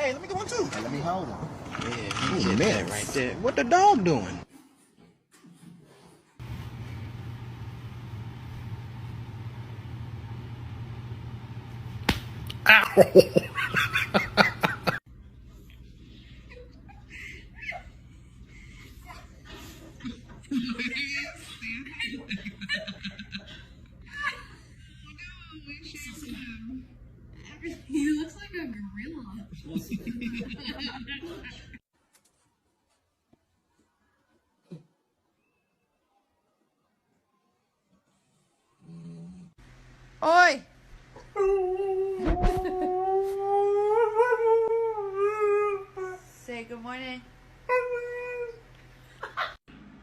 Hey, let me get one too. Hey, let me hold him. Yeah, get that right there. What the dog doing? He looks like a gorilla. Oi! Say good morning.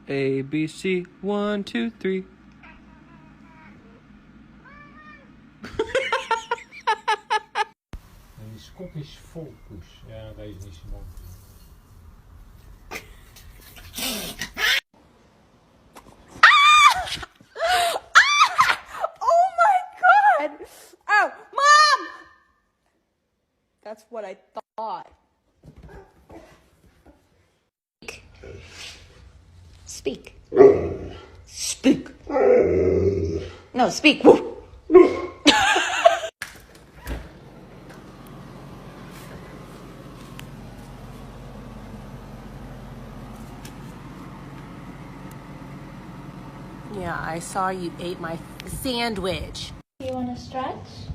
A, B, C, 1, 2, 3. Die Scottish Focus. Ja, deze is niet zo mooi. Oh my god! Oh, Mom! That's what I thought. Speak. Speak. No, speak. Yeah, I saw you ate my sandwich. You want to stretch?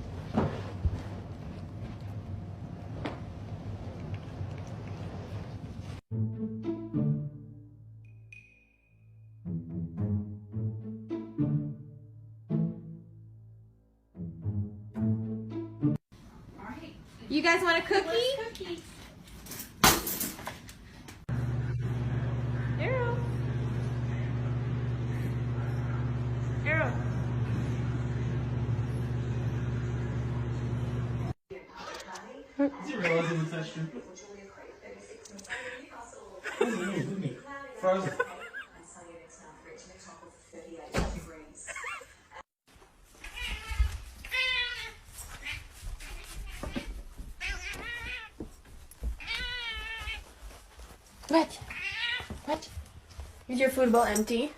You guys want a cookie? Arrow. Arrow. Frozen. What? What? Is your food bowl empty?